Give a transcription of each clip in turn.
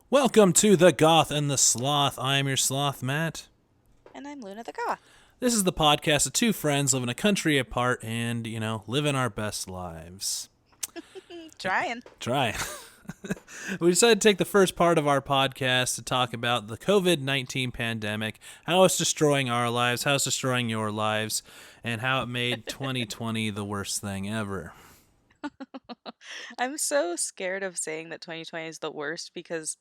Welcome to the Goth and the Sloth. I am your Sloth, Matt. And I'm Luna the Goth. This is the podcast of two friends living a country apart and, living our best lives. Trying. Try. We decided to take the first part of our podcast to talk about the COVID-19 pandemic, how it's destroying our lives, how it's destroying your lives, and how it made 2020 the worst thing ever. I'm so scared of saying that 2020 is the worst because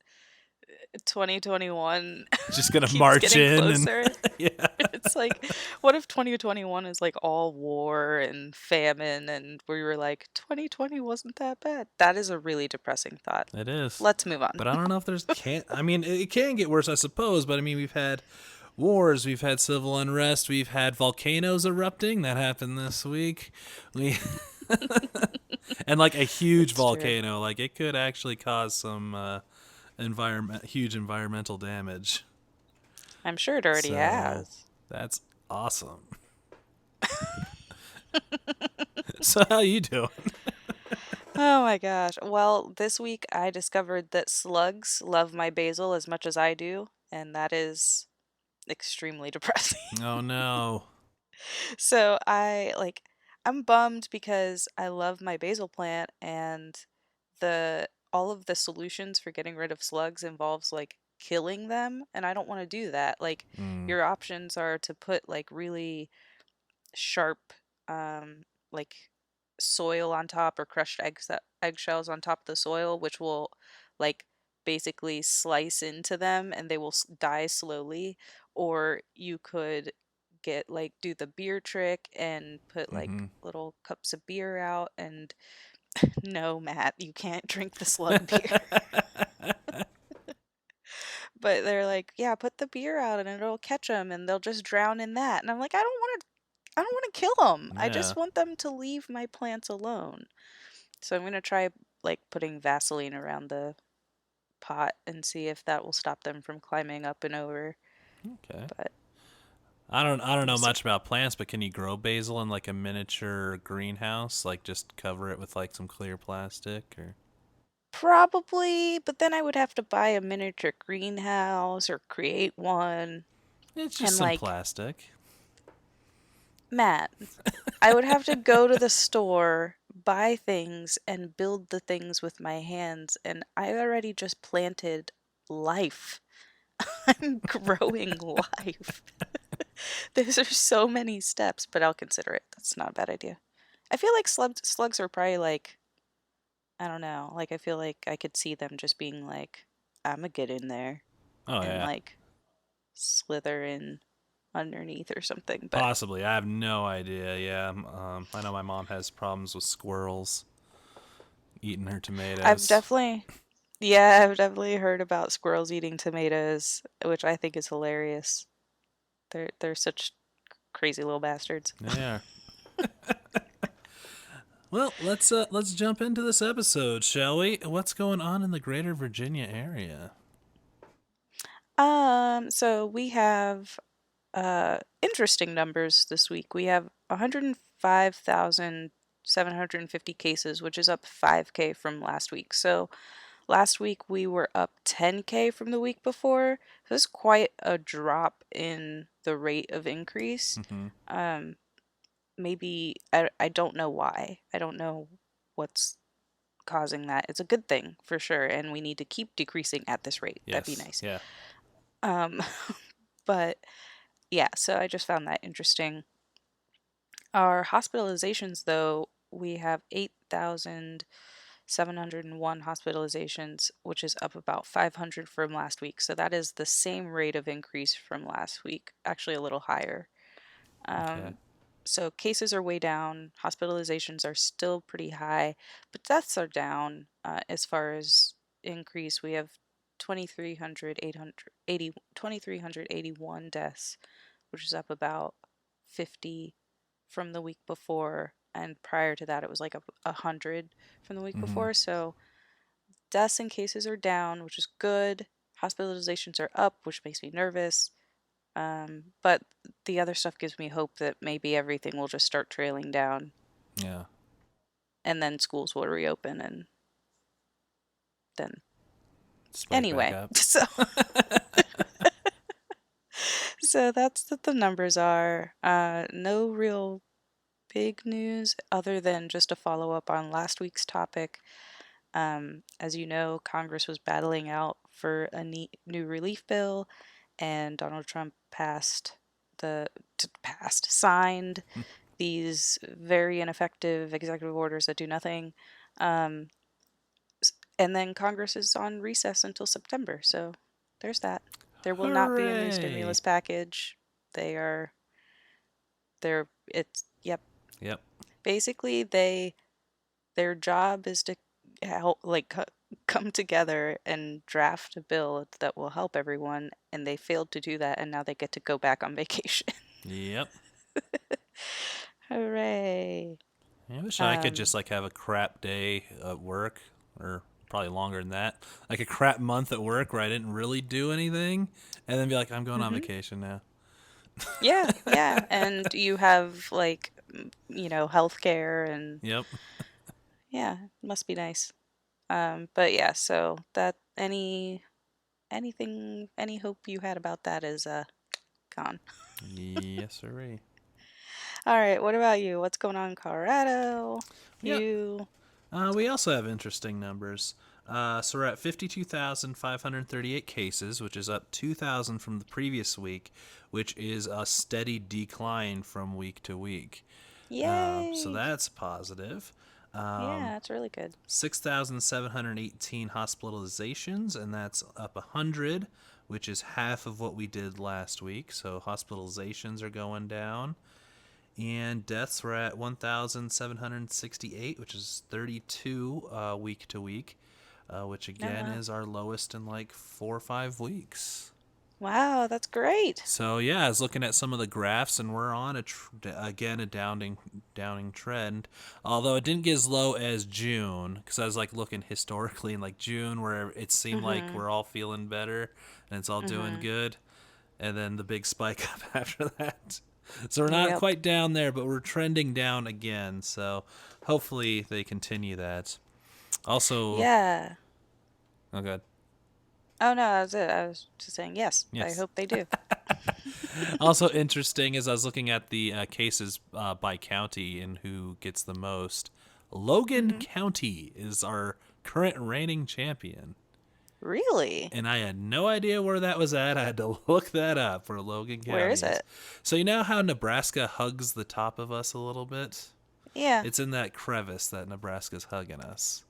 2021 Just gonna keeps march getting in and, closer. yeah. It's like, what if 2021 is like all war and famine and we were like, 2020 wasn't that bad? That is a really depressing thought. It is. Let's move on. But I don't know if there's can't. I mean, it can get worse, I suppose. But I mean, we've had wars, we've had civil unrest, we've had volcanoes erupting. That happened this week. We and like a huge It's true. volcano, like it could actually cause some huge environmental damage. I'm sure it already So has. that's awesome. So how you doing? Oh my gosh. Well, this week I discovered that slugs love my basil as much as I do, and that is extremely depressing. Oh no. So I'm bummed because I love my basil plant and the all of the solutions for getting rid of slugs involves like killing them and I don't want to do that. Like Mm, your options are to put like really sharp um like soil on top or crushed eggshells on top of the soil which will like basically slice into them and they will die slowly, or you could get like do the beer trick and put like mm-hmm. little cups of beer out and no, Matt, you can't drink the slug beer. But they're like, yeah, put the beer out and it'll catch them and they'll just drown in that. And I'm like, I don't want to kill them. I Yeah. just want them to leave my plants alone. So I'm going to try like putting Vaseline around the pot and see if that will stop them from climbing up and over. Okay. But I don't we'll know see. much about plants, but can you grow basil in like a miniature greenhouse? Like just cover it with like some clear plastic or Probably, but then I would have to buy a miniature greenhouse or create one. it's just And some like, plastic. Matt, I would have to go to the store, buy things, and build the things with my hands. And I already just planted life. I'm growing life. Those are so many steps, but I'll consider it. That's not a bad idea. I feel like slugs are probably like, I don't know, like I feel like I could see them just being like, I'm gonna get in there Oh and yeah. like slither in underneath or something. But Possibly. I have no idea. Yeah. I know my mom has problems with squirrels eating her I've tomatoes. definitely, yeah, I've definitely heard about squirrels eating tomatoes, which I think is hilarious. They're such crazy little bastards. They are. Well, let's jump into this episode, shall we? What's going on in the greater Virginia area? So we have interesting numbers this week. We have 105,750 cases, which is up 5K from last week. So last week we were up 10K from the week before. So this is quite a drop in the rate of increase. Mm-hmm. Um, maybe I don't know why. I don't know what's causing that. It's a good thing for sure, and we need to keep decreasing at this rate. That'd be Yes. nice. Yeah. Um, but yeah, so I just found that interesting. Our hospitalizations, though, we have 8,701 hospitalizations, which is up about 500 from last week. So that is the same rate of increase from last week, actually a little higher. Okay. Um, so cases are way down, hospitalizations are still pretty high, but deaths are down as far as increase. We have 2,381 deaths, which is up about 50 from the week before. And prior to that, it was like 100 from the week Mm-hmm. before. So deaths and cases are down, which is good. Hospitalizations are up, which makes me nervous. But the other stuff gives me hope that maybe everything will just start trailing down Yeah. and then schools will reopen and then Spike back Anyway, up. so that's what the numbers are. No real big news other than just a follow up on last week's topic. As you know, Congress was battling out for a new relief bill, and Donald Trump signed these very ineffective executive orders that do nothing. Um, and then Congress is on recess until September. So there's that. There will not be a new Hooray! stimulus package. They are, yep. Yep. Basically, their job is to help, like, come together and draft a bill that will help everyone, and they failed to do that, and now they get to go back on vacation. Yep. Hooray. I wish I could Um, just like have a crap day at work, or probably longer than that. Like a crap month at work where I didn't really do anything, and then be like, I'm going on mhm. vacation now. Yeah, yeah. And you have, like, healthcare and Yep. yeah, must be nice. But yeah, so that any hope you had about that is gone. Yes, sirree. All right, what about you? What's going on in Colorado? Yep. You We also have interesting numbers. So we're at 52,538 cases, which is up 2,000 from the previous week, which is a steady decline from week to week. So Yay. that's positive. Yeah, that's really good. 6,718 hospitalizations, and that's up 100, which is half of what we did last week. So hospitalizations are going down. And deaths were at 1,768, which is 32 week to week, which No, again wow. is our lowest in like 4 or 5 weeks. Wow, that's great. So yeah, I was looking at some of the graphs, and we're on again a downing trend. Although it didn't get as low as June, because I was like looking historically in like June, where it seemed like Mhm. we're all feeling better and it's all doing Mhm. good, and then the big spike up after that. So we're not Yep. quite down there, but we're trending down again. So hopefully they continue that. Also, Yeah. oh god, Oh no, that's it. I was just saying yes. I yes. hope they do. Also interesting is I was looking at the cases by county and who gets the most. Logan Mhm. County is our current reigning champion. Really? And I had no idea where that was at. I had to look that up where Logan Where is County is. it? So you know how Nebraska hugs the top of us a little bit? Yeah. It's in that crevice that Nebraska's hugging us.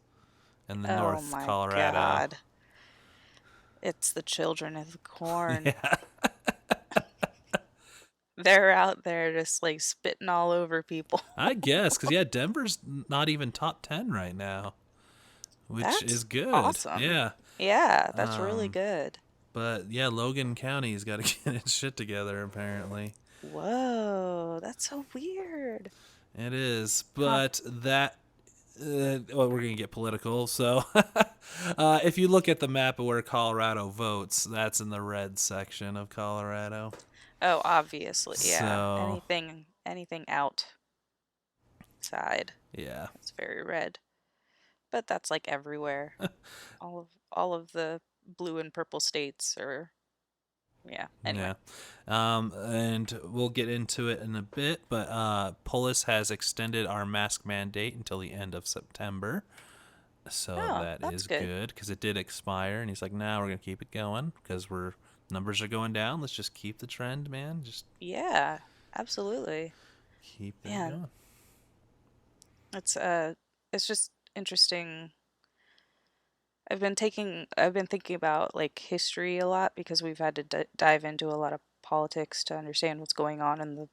In the Oh North my Colorado. God. It's the children of the corn. Yeah, They're out there just like spitting all over people. I guess. Because, yeah, Denver's not even top 10 right now, which That's is good. awesome. Yeah. Yeah, that's really Um, good. but, yeah, Logan County's got to get its shit together, apparently. Whoa, that's so weird. It is. Huh. But that. Well, we're going to get political. So, if you look at the map of where Colorado votes, that's in the red section of Colorado. Oh, obviously, yeah. So, Anything outside, yeah. it's very red. But that's like everywhere. All of the blue and purple states are yeah. Anyway. Yeah. And we'll get into it in a bit, but Polis has extended our mask mandate until the end of September. So Oh, that that's is good. good because it did expire. And he's like, nah, we're going to keep it going because numbers are going down. Let's just keep the trend, man. Just Yeah, absolutely. keep that Man, going. it's it's just interesting. I've been thinking about like history a lot because we've had to dive into a lot of politics to understand what's going on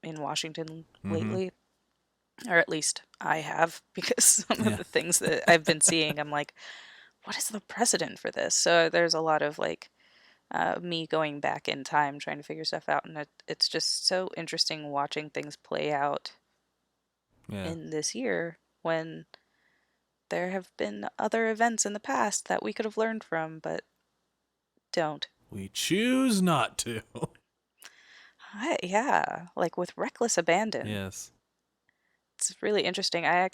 in Washington Mm-hmm. lately, or at least I have because some of Yeah. the things that I've been seeing, I'm like, what is the precedent for this? So there's a lot of like me going back in time trying to figure stuff out, and it's just so interesting watching things play out Yeah. in this year when there have been other events in the past that we could have learned from, but don't. We choose not to. Yeah, like with reckless abandon. Yes. It's really interesting. I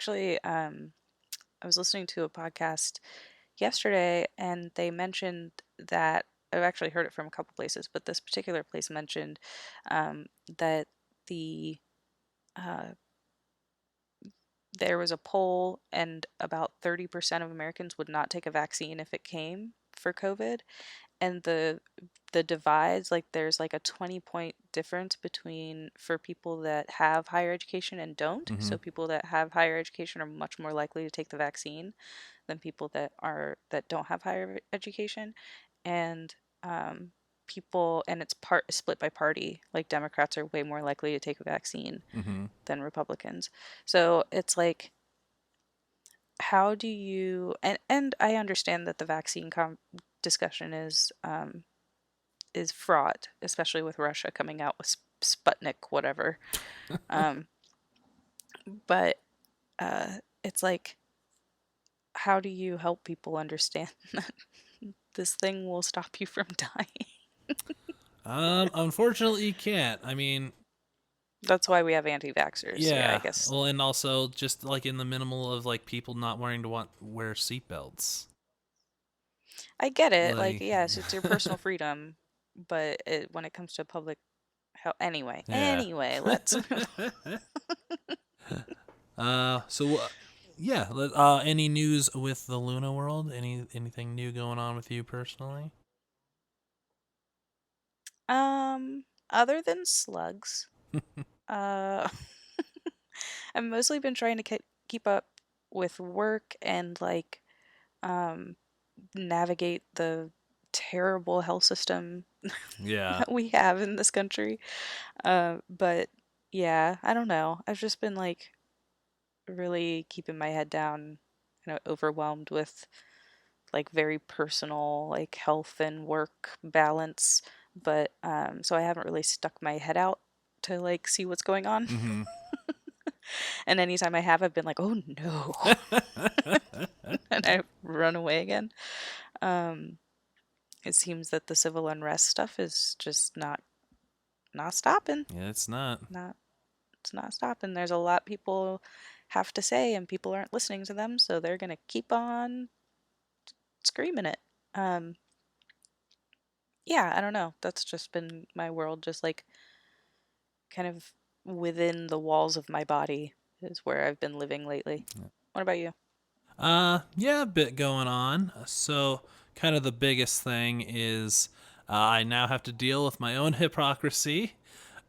was listening to a podcast yesterday, and they mentioned that I've actually heard it from a couple places, but this particular place mentioned that the uh, there was a poll, and about 30% of Americans would not take a vaccine if it came for COVID. And the divides, like there's like a 20-point difference between for people that have higher education and don't. Mm-hmm. So people that have higher education are much more likely to take the vaccine than people that don't have higher education. And um, people, and it's part split by party. Like Democrats are way more likely to take a vaccine Mm-hmm. than Republicans. So it's like, how do you, and I understand that the vaccine discussion is fraught, especially with Russia coming out with Sputnik, whatever. Um, but it's like, how do you help people understand that this thing will stop you from dying? Unfortunately, you can't. I mean, That's why we have anti-vaxxers. Yeah, I yeah. guess Well, and also just like in the minimal of like people not wanting to wear seatbelts. I get it. Like, Like, yes, it's your personal freedom, but when it comes to public health, anyway, yeah. let's move. So yeah. Any news with the Luna world? Anything new going on with you personally? Other than slugs, uh, I've mostly been trying to keep up with work and like um navigate the terrible health system Yeah. that we have in this country. But yeah, I don't know. I've just been like really keeping my head down, overwhelmed with like very personal like health and work balance. But so I haven't really stuck my head out to like see what's going on. Mm-hmm. And anytime I have, I've been like, oh no, and I run away again. Um, it seems that the civil unrest stuff is just not stopping. Yeah, it's not. Not It's not stopping. There's a lot people have to say, and people aren't listening to them, so they're gonna keep on screaming it. Um, yeah, I don't know. That's just been my world, just like kind of within the walls of my body is where I've been living lately. What about you? Yeah, a bit going on. So, kind of the biggest thing is I now have to deal with my own hypocrisy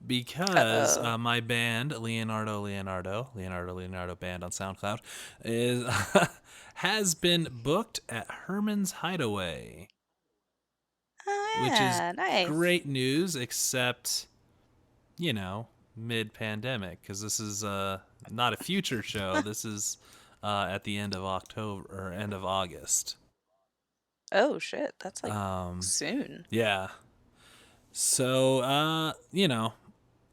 because Uh-oh. my band, Leonardo Band on SoundCloud, is has been booked at Herman's Hideaway, Oh which is yeah, nice. great news, except, mid pandemic, because this is not a future show. This is at the end of October or end of August. Oh shit, that's like Um, soon. yeah. So,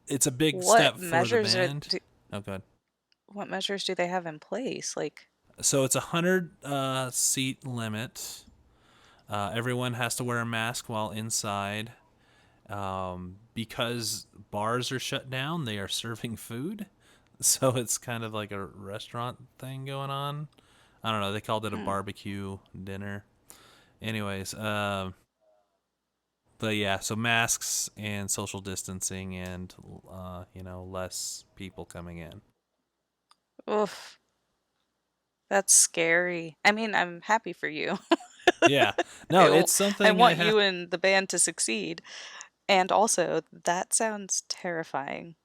it's a big What step for the measures are band. Oh, good. what measures do they have in place? Like, So it's 100 seat limit. Everyone has to wear a mask while inside. Because bars are shut down, they are serving food. So it's kind of like a restaurant thing going on. I don't know. They called it a hmm. barbecue dinner. Anyways, but yeah, so masks and social distancing and less people coming in. Oof, that's scary. I mean, I'm happy for you. Yeah. No, I, it's I something I want have. you and the band to succeed. And also, that sounds terrifying.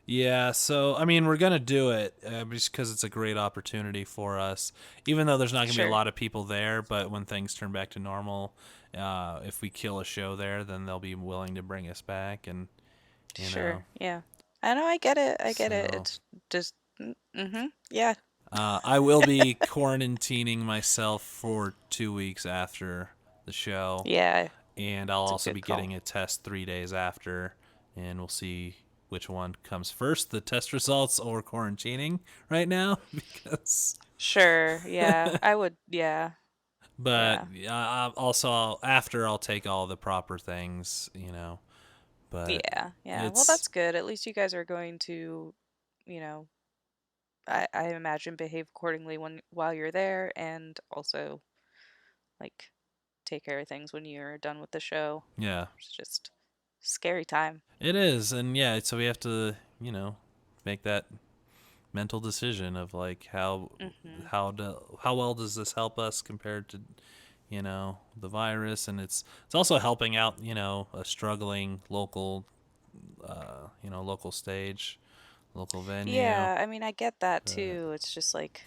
Yeah, so I mean, we're gonna do it just because it's a great opportunity for us. Even though there's not gonna be a Sure. lot of people there, but when things turn back to normal, if we kill a show there, then they'll be willing to bring us back, and you Sure. know, Yeah. I know. I get it. I get it. so It's just. Mm-hmm. Yeah. I will be quarantining myself for 2 weeks after the show, Yeah. and I'll It's a also good be call. getting a test 3 days after, and we'll see which one comes first, the test results or quarantining right now, because. Sure. Yeah. I would. Yeah. But Yeah. also after I'll take all the proper things, But Yeah. Yeah. Well, it's that's good. At least you guys are going to, you know, I imagine behave accordingly while you're there, and also like take care of things when you're done with the show. Yeah. It's just scary time. It is, and yeah, so we have to, make that mental decision of like Hmm. how well does this help us compared to the virus, and it's also helping out a struggling local local stage, local venue, Yeah, I mean, I get that but too. It's just like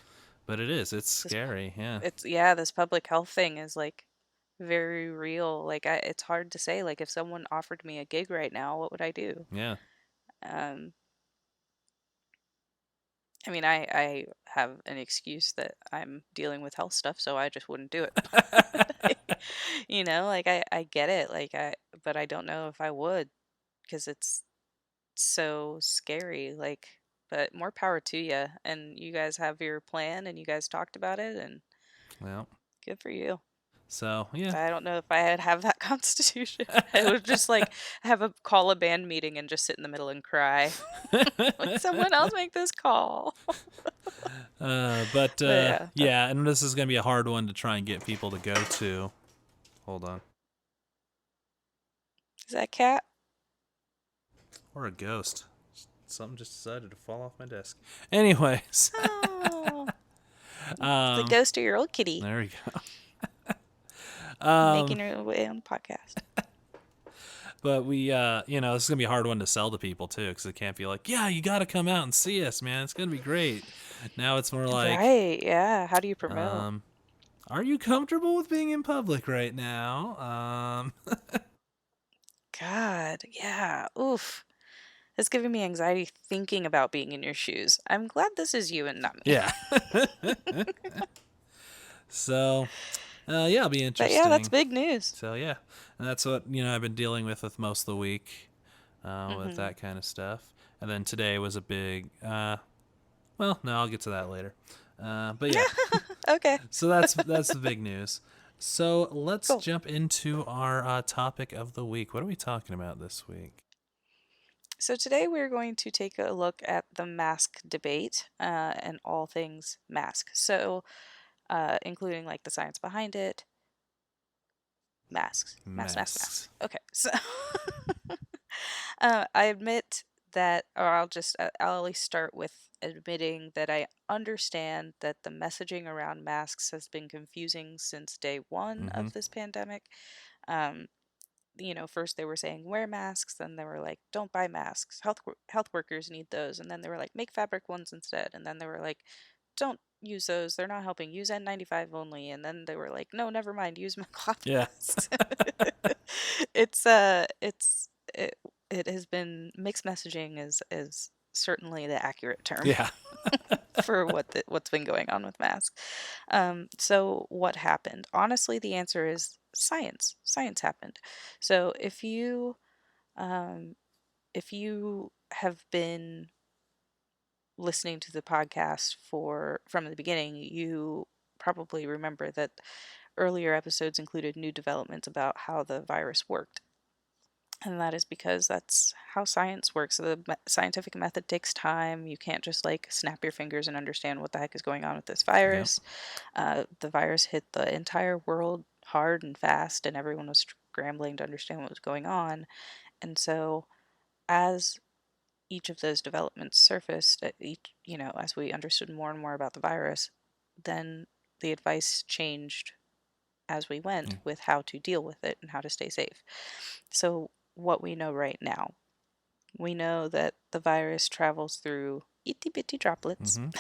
it's this scary. Yeah. this public health thing is like very real. Like it's hard to say like if someone offered me a gig right now, what would I do? Yeah. Um I mean, I have an excuse that I'm dealing with health stuff, so I just wouldn't do it. Like I get it, but I don't know if I would because it's so scary. Like, but more power to you. And you guys have your plan, and you guys talked about it, and Well, good for you. so yeah. I don't know if I had have that constitution. I would just like have a call a band meeting and just sit in the middle and cry. Would someone else make this call? But But yeah, yeah, and this is gonna be a hard one to try and get people to go to. Hold on. is that cat? Or a ghost. Something just decided to fall off my desk. Anyways, Oh, it's the um, ghost of your old kitty there we go. making her way on the podcast. But we, this is gonna be a hard one to sell to people too, because it can't be like, yeah, you got to come out and see us, man. It's gonna be great. Now it's more like, Right? Yeah. How do you promote? um, are you comfortable with being in public right now? God, yeah. Oof. It's giving me anxiety thinking about being in your shoes. I'm glad this is you and not me. Yeah. So, yeah, it'll be But yeah, that's interesting. big news. So yeah, and that's what I've been dealing with most of the week, with Hmm. that kind of stuff. And then today was a big. Well, no, I'll get to that later. But yeah, Okay, so that's the big news. So let's cool. jump into our topic of the week. What are we talking about this week? So today we're going to take a look at the mask debate and all things mask. So, including like the science behind it, masks. Masks. Okay, so I admit that, or I'll at least start with admitting that I understand that the messaging around masks has been confusing since day one Mm-hmm. of this pandemic. Um, first they were saying wear masks, then they were like don't buy masks. Health workers need those, and then they were like make fabric ones instead, and then they were like don't use those. They're not helping. Use N95 only. And then they were like, no, never mind. Use my cloth Yeah. masks. It it has been mixed messaging is certainly the accurate term Yeah. for what's been going on with masks. So what happened? Honestly, the answer is science. Science happened. So um, if you have been listening to the podcast from the beginning, you probably remember that earlier episodes included new developments about how the virus worked. And that is because that's how science works. The scientific method takes time. You can't just like snap your fingers and understand what the heck is going on with this Yep. virus. The virus hit the entire world hard and fast, and everyone was scrambling to understand what was going on. And so, as each of those developments surfaced, as we understood more and more about the virus, then the advice changed as we went Mm. with how to deal with it and how to stay safe. So, what we know right now, we know that the virus travels through itty bitty droplets Mm-hmm.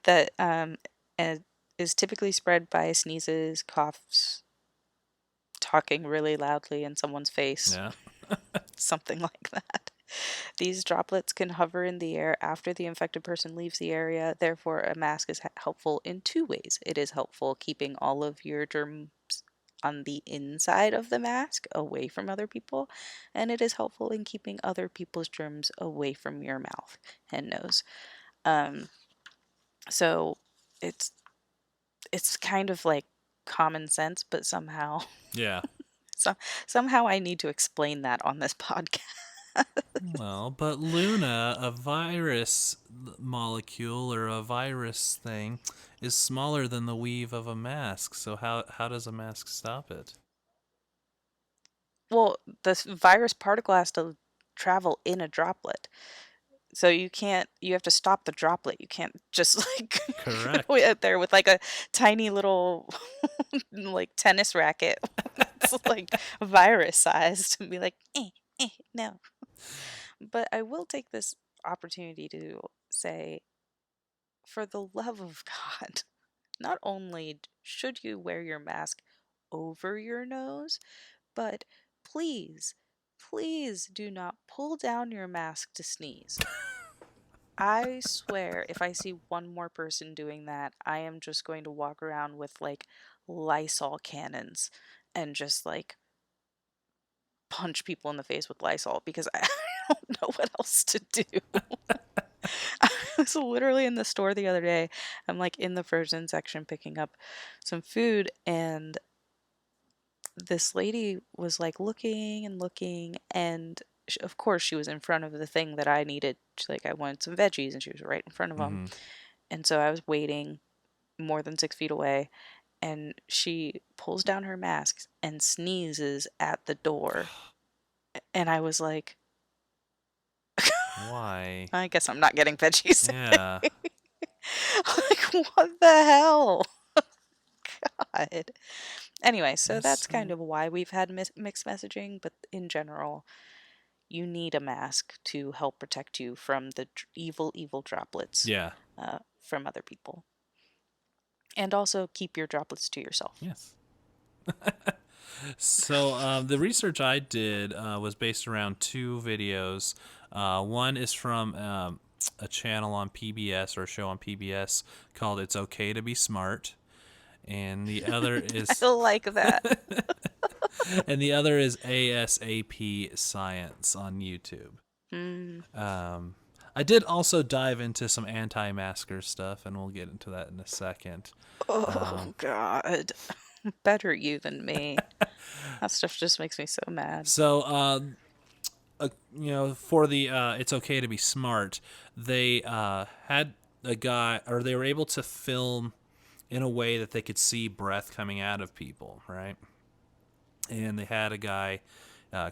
that and is typically spread by sneezes, coughs, talking really loudly in someone's face, Yeah. something like that. These droplets can hover in the air after the infected person leaves the area. Therefore, a mask is helpful in two ways. It is helpful keeping all of your germs on the inside of the mask away from other people, and it is helpful in keeping other people's germs away from your mouth and nose. Um, so it's it's kind of like common sense, but somehow Yeah. so, somehow I need to explain that on this podcast. Well, but Luna, a virus molecule or a virus thing, is smaller than the weave of a mask. So how does a mask stop it? Well, the virus particle has to travel in a droplet. So you have to stop the droplet. You can't just like go Correct. out there with like a tiny little like tennis racket. It's like virus sized and be like, no. But I will take this opportunity to say, for the love of God, not only should you wear your mask over your nose, but please, please do not pull down your mask to sneeze. I swear, if I see one more person doing that, I am just going to walk around with like Lysol cannons and just like punch people in the face with Lysol because I don't know what else to do. I was literally in the store the other day. I'm like in the frozen section picking up some food, and this lady was like looking and looking, and of course she was in front of the thing that I needed. She's like, I wanted some veggies, and she was right in front of them. Mm-hmm. And so I was waiting more than 6 feet away, and she pulls down her mask and sneezes at the door. And I was like, Why? I guess I'm not getting veggies Yeah. today. Like, what the hell? God. Anyway, so That's that's kind so. of why we've had mixed messaging, but in general, you need a mask to help protect you from the evil, evil droplets Yeah. from other people. And also keep your droplets to yourself. Yes. So the research I did was based around two videos. One is from a channel on PBS or a show on PBS called "It's Okay to Be Smart," and the other I is like that. and the other is ASAP Science on YouTube. Mm. Um, I did also dive into some anti-masker stuff, and we'll get into that in a second. Oh, God. Better you than me. That stuff just makes me so mad. So, for the "It's Okay to Be Smart," they had a guy, or they were able to film in a way that they could see breath coming out of people, right? And they had a guy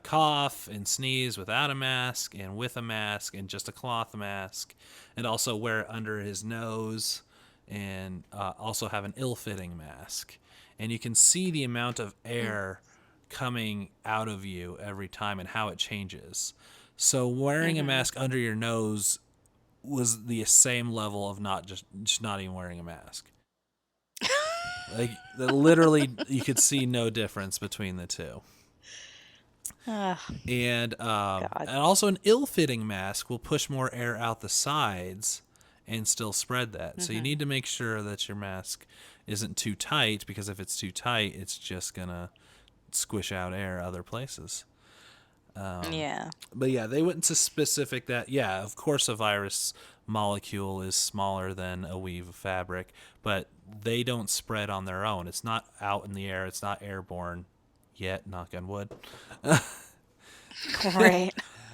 cough and sneeze without a mask and with a mask and just a cloth mask, and also wear it under his nose, and also have an ill-fitting mask. And you can see the amount of Mm. air coming out of you every time and how it changes. So wearing a Mm-hmm. mask under your nose was the same level of just not even wearing a mask. Like literally, you could see no difference between the two. Ah, God. And also an ill-fitting mask will push more air out the sides and still spread that. So you Mm-hmm. need to make sure that your mask isn't too tight, because if it's too tight, it's just gonna squish out air other places. Yeah. But yeah, they went into specific that, yeah, of course a virus molecule is smaller than a weave of fabric, but they don't spread on their own. It's not out in the air. It's not airborne yet, knock on wood. Great.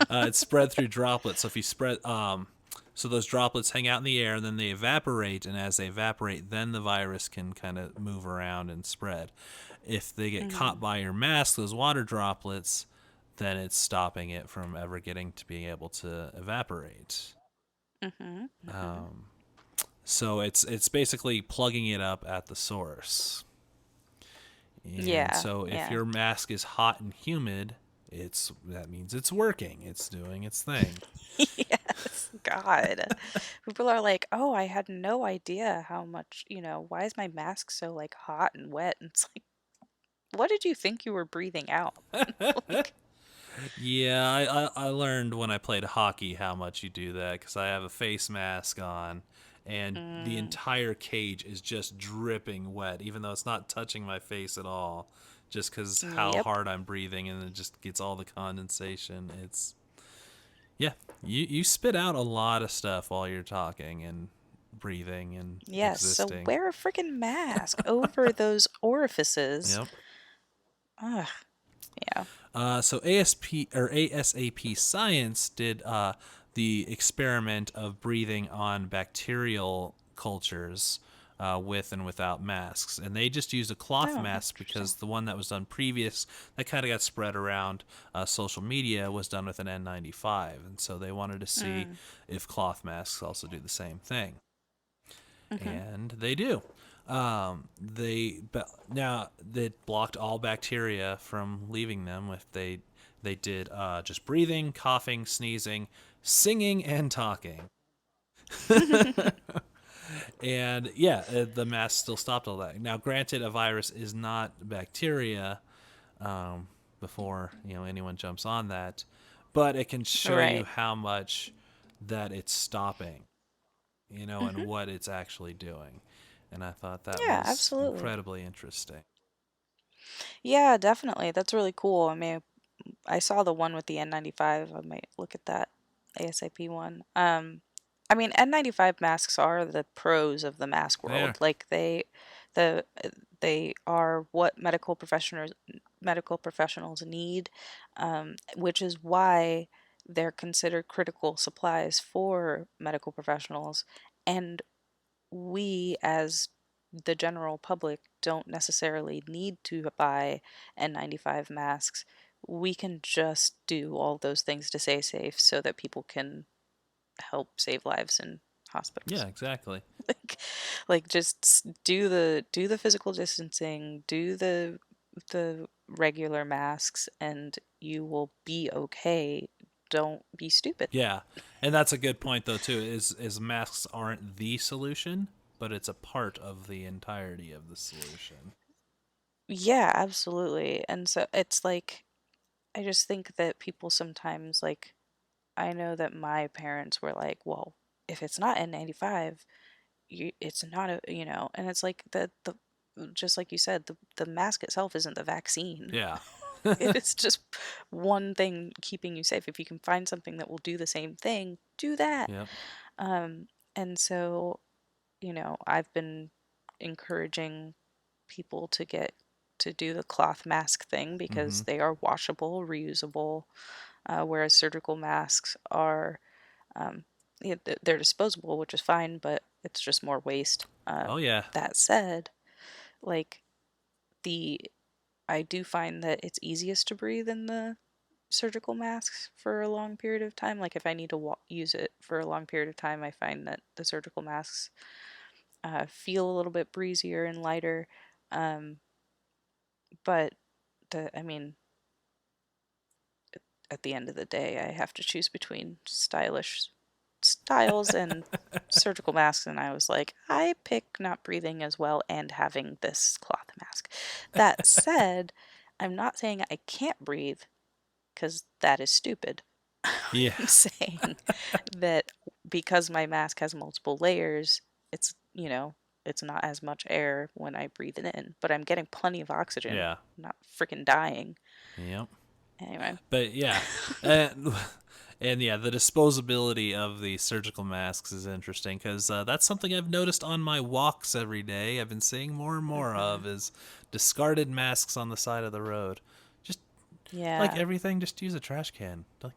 It's spread through droplets. So if you spread, so those droplets hang out in the air and then they evaporate, and as they evaporate, then the virus can kind of move around and spread. If they get Mm-hmm. caught by your mask, those water droplets, then it's stopping it from ever getting to being able to evaporate. Mm-hmm. Mm-hmm. So it's basically plugging it up at the source. And Yeah. so if Yeah. your mask is hot and humid, that means it's working. It's doing its thing. Yes. God. People are like, oh, I had no idea how much, why is my mask so like hot and wet? And it's like, what did you think you were breathing out? Like, Yeah, I learned when I played hockey how much you do that, because I have a face mask on, and the mm, entire cage is just dripping wet, even though it's not touching my face at all, just because how yep. hard I'm breathing, and it just gets all the condensation. Yeah, you spit out a lot of stuff while you're talking and breathing and Yes. So existing. wear a freaking mask over those orifices. Yep. Ugh. Yeah. So ASAP Science did the experiment of breathing on bacterial cultures with and without masks, and they just used a cloth Oh, mask interesting. because the one that was done previous that kind of got spread around social media was done with an N95, and so they wanted to see Mm. if cloth masks also do the same thing, Mm-hmm. and they do. Now they blocked all bacteria from leaving them if they did just breathing, coughing, sneezing, singing, and talking. And yeah, the mask still stopped all that. Now, granted, a virus is not bacteria. Um, before anyone jumps on that, but it can show you Right. how much that it's stopping, and Mm-hmm. what it's actually doing. And I thought that Yeah, was absolutely. incredibly interesting. Yeah, definitely. That's really cool. I mean, I saw the one with the N95. I might look at that ASAP one. I mean, N95 masks are the pros of the mask There. world. Like the they are what medical professionals need, which is why they're considered critical supplies for medical professionals. And we, as the general public, don't necessarily need to buy N95 masks. We can just do all those things to stay safe so that people can help save lives in Yeah, hospitals. exactly. like just do the physical distancing, do the regular masks, and you will be okay. Don't be stupid. Yeah, and that's a good point though too. Is masks aren't the solution, but it's a part of the entirety of the solution. Yeah, absolutely. And so it's like I just think that people sometimes like I know that my parents were like, "Well, if it's not N95, it's not a, and it's like the just like you said, the mask itself isn't the vaccine. Yeah. It is just one thing keeping you safe. If you can find something that will do the same thing, do that." Yep. Um, and so, I've been encouraging people to do the cloth mask thing Mm-hmm. because they are washable, reusable, whereas surgical masks are um, yeah, they're disposable, which is fine, but it's just more waste. Oh yeah. That said, like the I do find that it's easiest to breathe in the surgical masks for a long period of time. Like if I need to use it for a long period of time, I find that the surgical masks feel a little bit breezier and lighter. Um, but I mean, at the end of the day, I have to choose between stylish styles and surgical masks, and I was like, I pick not breathing as well and having this cloth mask. That said, I'm not saying I can't breathe because that is stupid. Yeah. I'm saying that because my mask has multiple layers, it's, it's not as much air when I breathe it in, but I'm getting plenty of oxygen. Yeah. I'm not freaking dying. Yep. Anyway. But yeah, and, and yeah, the disposability of the surgical masks is interesting because that's something I've noticed on my walks every day. I've been seeing more and more Hmm. of is discarded masks on the side of the road. Just like Yeah. everything, just use a trash can. Don't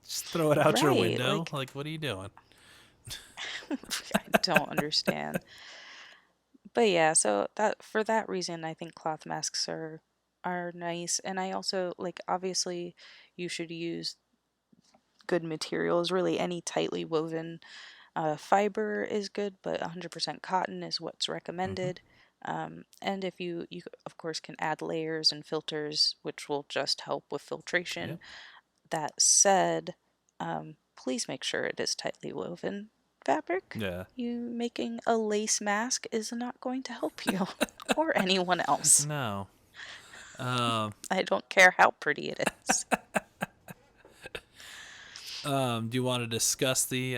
just throw it out your Right. window. Like, Like, what are you doing? I don't understand. But yeah, so that for that reason, I think cloth masks are nice, and I also like obviously you should use good materials. Really, any tightly woven fiber is good, but 100% cotton is what's Mm-hmm. recommended. And if you of course can add layers and filters, which will just help with filtration. Yep. That said, please make sure it is tightly woven fabric. Yeah. You making a lace mask is not going to help you or anyone else. No. Um. I don't care how pretty it is. Do you want to discuss the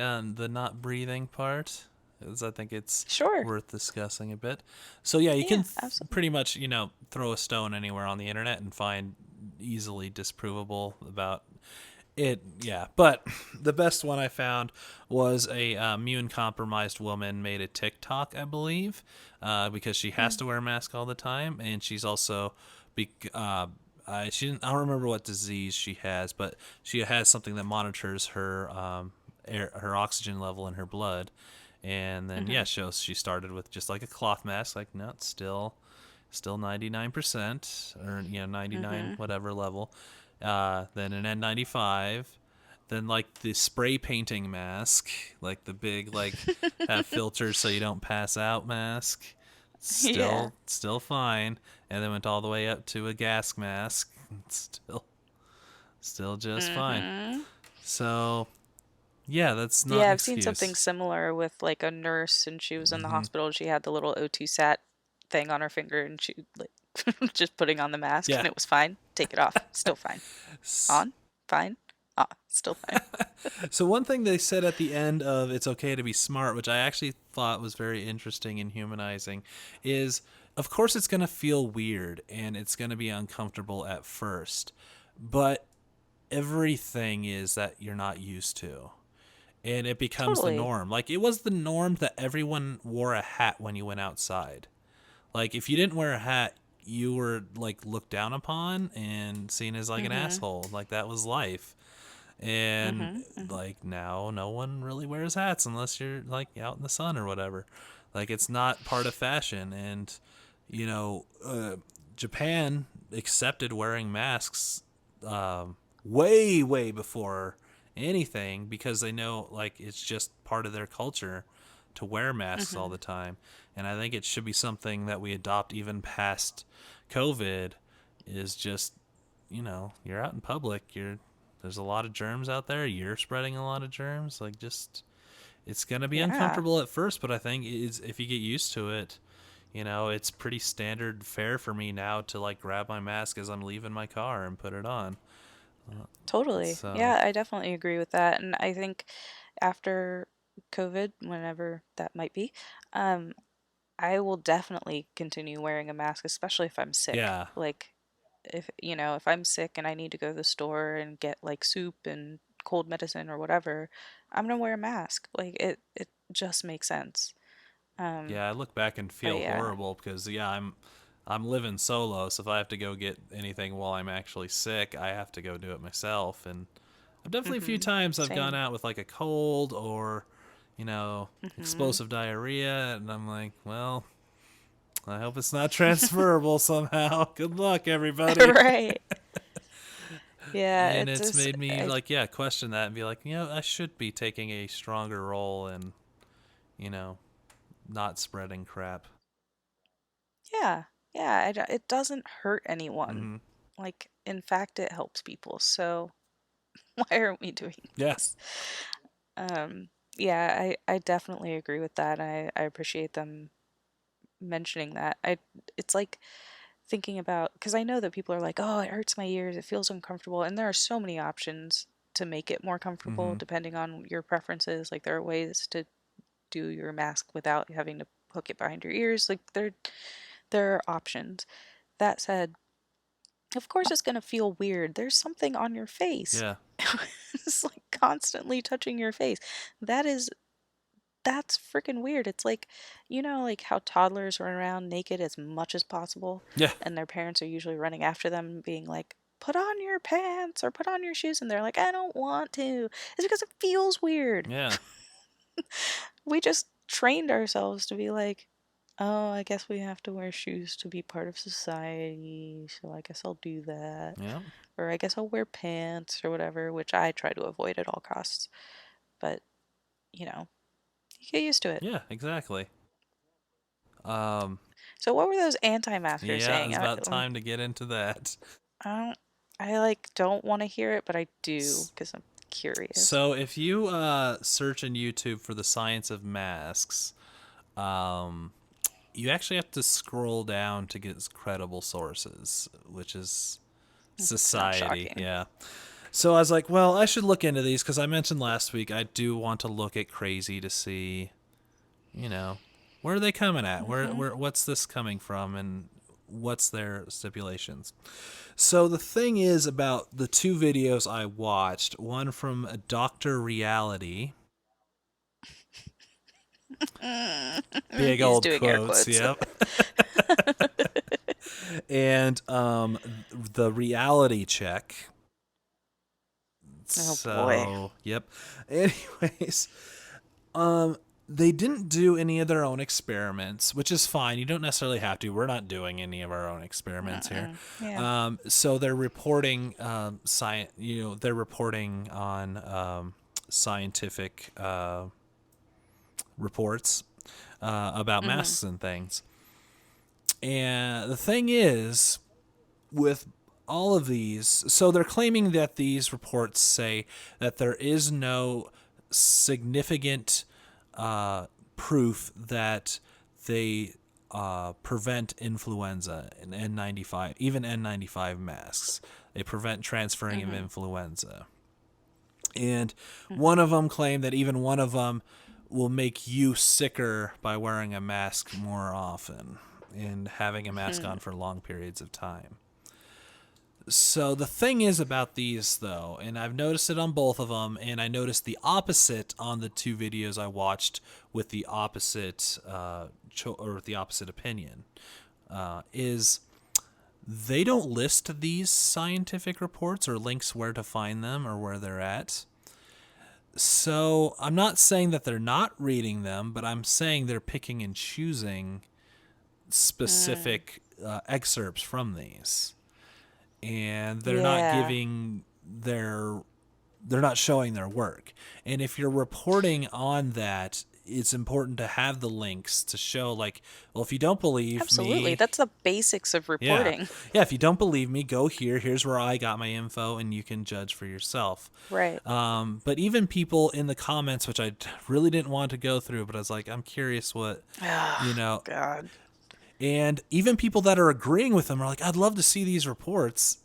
not breathing part? Because I think it's Sure. worth discussing a bit. So yeah, you Yeah, can absolutely. pretty much throw a stone anywhere on the internet and find easily disprovable about it. Yeah, but the best one I found was a immune compromised woman made a TikTok, I believe, because she has Hmm. to wear a mask all the time, and she's also be, uh, she didn't. I don't remember what disease she has, but she has something that monitors her her oxygen level in her blood. And then Mm-hmm. yeah, she started with just like a cloth mask, like no, it's still 99%, or 99 Mm-hmm. whatever level. Then an N95, then like the spray painting mask, like the big like have filters so you don't pass out mask. Yeah. Still fine. And then went all the way up to a gas mask. Still just fine. Mm-hmm. So yeah, that's not Yeah, an I've seen something excuse. similar with like a nurse, and she was in the Hmm. hospital and she had the little O2 sat thing on her finger, and she like just putting on the mask Yeah. and it was fine. Take it off, still fine. On, fine. Ah, still fine. So one thing they said at the end of "It's okay to be smart," which I actually thought was very interesting and humanizing, is of course it's going to feel weird and it's going to be uncomfortable at first, but everything is that you're not used to. And it becomes the Totally. norm. Like it was the norm that everyone wore a hat when you went outside. Like if you didn't wear a hat, you were like looked down upon and seen as like an Mm-hmm. asshole. Like that was life. And Mm-hmm. Mm-hmm. like now no one really wears hats unless you're like out in the sun or whatever. Like it's not part of fashion. And you know, Japan accepted wearing masks way before anything, because they know like it's just part of their culture to wear masks all Mm-hmm. the time. And I think it should be something that we adopt even past COVID, is just, you're out in public, there's a lot of germs out there, you're spreading a lot of germs, like just it's going to be Yeah, uncomfortable at first, but I think is if you get used to it, it's pretty standard fare for me now to like grab my mask as I'm leaving my car and put it on. totally. So, Yeah, I definitely agree with that. And I think after COVID, whenever that might be, um, I will definitely continue wearing a mask, especially if I'm sick. yeah. Like, if I'm sick and I need to go to the store and get like soup and cold medicine or whatever, I'm gonna wear a mask. Like it just makes sense. Um, Yeah, I look back and but feel yeah. horrible because yeah, I'm living solo, so if I have to go get anything while I'm actually sick, I have to go do it myself. And I've definitely a few Mm-hmm. times I've gone Same. out with like a cold or, Mm-hmm. explosive diarrhea, and I'm like, well, I hope it's not transferable somehow. Good luck, everybody. Right. Yeah, And it's it's just made me like, yeah, question that and be like, I should be taking a stronger role in, you know, not spreading crap. yeah. Yeah, it doesn't hurt anyone. Hmm. Like in fact it helps people. So why aren't we doing Yeah. this? Um, yeah, I definitely agree with that. I appreciate them mentioning that. It's like thinking about, because I know that people are like, oh, it hurts my ears, it feels uncomfortable, and there are so many options to make it more comfortable Hmm. depending on your preferences. Like there are ways to do your mask without having to hook it behind your ears. Like there are options. That said, of course it's gonna feel weird. There's something on your face. Yeah. It's like constantly touching your face. That is that's freaking weird. It's like, like how toddlers run around naked as much as possible, Yeah. and their parents are usually running after them, being like, put on your pants or put on your shoes. And they're like, I don't want to. It's because it feels weird. Yeah. We just trained ourselves to be like, oh, I guess we have to wear shoes to be part of society. So I guess I'll do that. Yeah. Or I guess I'll wear pants or whatever, which I try to avoid at all costs. But, you know, you get used to it. Yeah, exactly. Um, So what were those anti-maskers yeah, saying? it's about time to get into that. I don't, I like don't want to hear it, but I do because I'm curious. So if you search in YouTube for the science of masks, um, you actually have to scroll down to get credible sources, which is It's not society. shocking. Yeah. So I was like, well, I should look into these because I mentioned last week I do want to look at crazy to see, you know, where are they coming at? Hmm. What's this coming from, and what's their stipulations? So the thing is about the two videos I watched, one from Doctor Reality, big He's old doing air quotes, quotes. yep. And the reality check. Oh boy. So, yep. Anyways, um, they didn't do any of their own experiments, which is fine. You don't necessarily have to. We're not doing any of our own experiments here. Mm-mm. Yeah. So they're reporting science. They're reporting on scientific reports about Mm-hmm. masks and things. And the thing is, with all of these, so they're claiming that these reports say that there is no significant proof that they prevent influenza in N95, even N95 masks. They prevent transferring of Mm-hmm. influenza. And one Mm-hmm. of them claimed that even one of them will make you sicker by wearing a mask more often and having a mask on for long periods of time. So the thing is about these though, and I've noticed it on both of them, and I noticed the opposite on the two videos I watched with the opposite or the opposite opinion, is they don't list these scientific reports or links where to find them or where they're at. So I'm not saying that they're not reading them, but I'm saying they're picking and choosing Mm. specific excerpts from these, and they're not Yeah. giving their they're not showing their work. And if you're reporting on that, it's important to have the links to show, like, well, if you don't believe Absolutely. me, That's the basics of yeah, reporting. yeah, if you don't believe me, go here. Here's where I got my info, and you can judge for yourself. Right. But even people in the comments, which I really didn't want to go through, but I was like, I'm curious what, you Oh, know, God. and even people that are agreeing with them are like, I'd love to see these reports,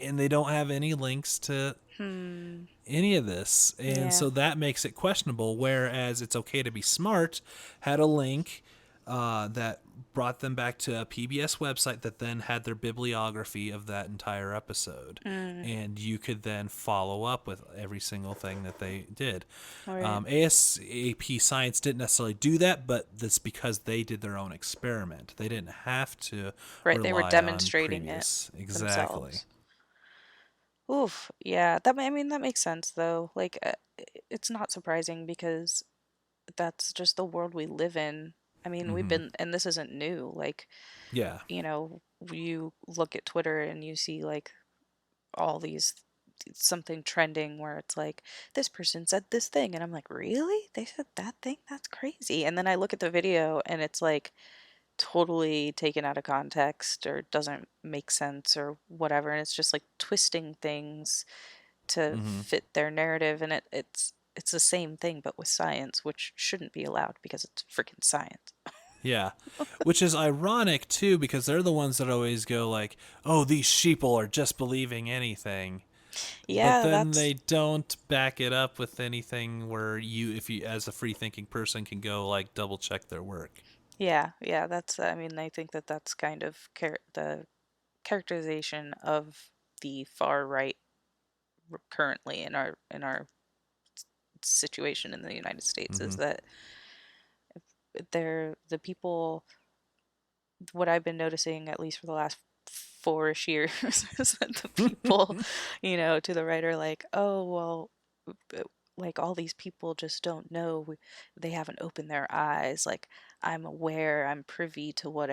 and they don't have any links to Hmm. any of this. And Yeah. so that makes it questionable. Whereas It's Okay to Be Smart had a link that brought them back to a PBS website that then had their bibliography of that entire episode. Mm. And you could then follow up with every single thing that they did. Right. ASAP Science didn't necessarily do that, but that's because they did their own experiment. They didn't have to Right. They were rely on demonstrating it previous. Exactly. themselves. Oof. Yeah. I mean, that makes sense, though. Like, it's not surprising because that's just the world we live in. I mean, Hmm. and this isn't new. Like, Yeah. you know, you look at Twitter and you see like all these something trending where it's like this person said this thing and I'm like, "Really? They said that thing? That's crazy." And then I look at the video and it's like totally taken out of context or doesn't make sense or whatever, and it's just like twisting things to Hmm. fit their narrative, and it's the same thing but with science, which shouldn't be allowed because it's freaking science. Yeah. Which is ironic too, because they're the ones that always go like, "Oh, these sheeple are just believing anything." But Yeah, then that's they don't back it up with anything where if you as a free thinking person can go like double check their work. yeah, that's I mean, I think that that's kind of the characterization of the far right currently in our situation in the United States is Hmm. that they're the people. What I've been noticing, at least for the last 4-ish years, is that the people, to the right are like, oh, well, uh, like all these people just don't know. They haven't opened their eyes. Like, I'm aware, I'm privy to what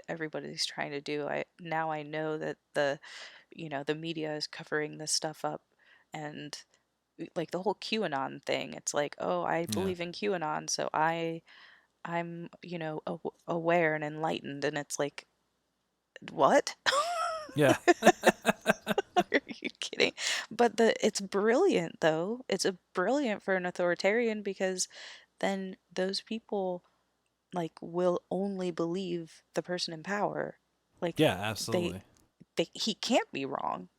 everybody's trying to do. I know that the media is covering this stuff up, and like the whole QAnon thing. It's like, oh, I Yeah. believe in QAnon, so I'm aware and enlightened, and it's like, what? Yeah. Are you kidding? But it's brilliant though. It's a brilliant for an authoritarian because then those people like will only believe the person in power. Like Yeah, they absolutely. he can't be wrong.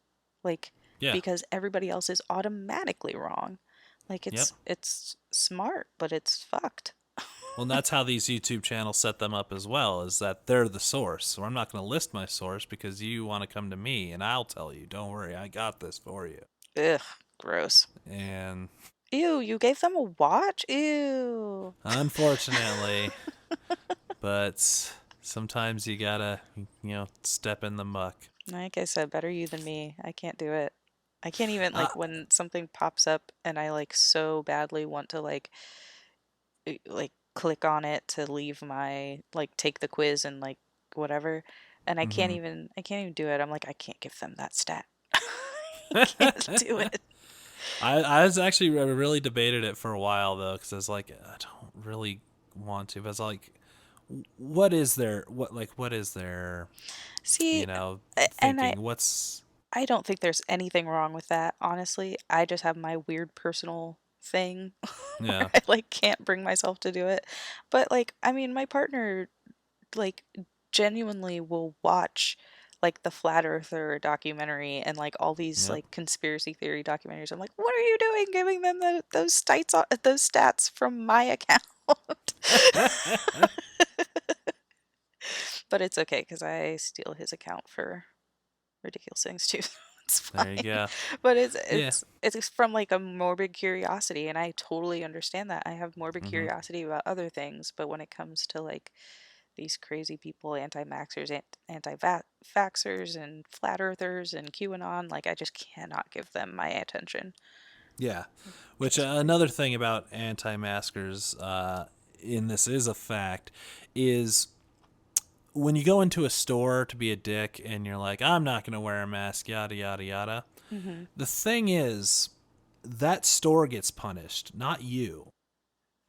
Like Yeah. because everybody else is automatically wrong. Like Yep. it's smart, but it's fucked. Well, and that's how these YouTube channels set them up as well, is that they're the source. So I'm not going to list my source because you want to come to me and I'll tell you. Don't worry, I got this for you. Ugh, gross. And Ew, you gave them a watch? Ew. unfortunately, but Sometimes you gotta, step in the muck. Like I said, better you than me. I can't do it. I can't even Uh, like when something pops up and I like so badly want to like click on it to leave my like take the quiz and like whatever, and mhm. I can't even do it. I'm like I can't give them that stat. I can't do it. I was actually really debated it for a while though, because I was like, I don't really want to. But I was like, what is there, See, and thinking? What's I don't think there's anything wrong with that, honestly. I just have my weird personal thing where yeah, I like can't bring myself to do it. But like, I mean, my partner like genuinely will watch like the flat earther documentary and like all these yep. like conspiracy theory documentaries. I'm like, what are you doing giving them those stats from my account? But it's okay because I steal his account for ridiculous things too. It's There you fine. go. But Yeah. it's from like a morbid curiosity, and I totally understand that. I have morbid Hmm. curiosity about other things, but when it comes to like these crazy people, anti-maxers, anti-vaxxers, and flat earthers, and QAnon, like I just cannot give them my attention. Yeah. It Which drives me another crazy. thing about anti-maskers, in this is a fact, is when you go into a store to be a dick and you're like, I'm not going to wear a mask, yada, yada, yada. Mhm. The thing is, that store gets punished, not you.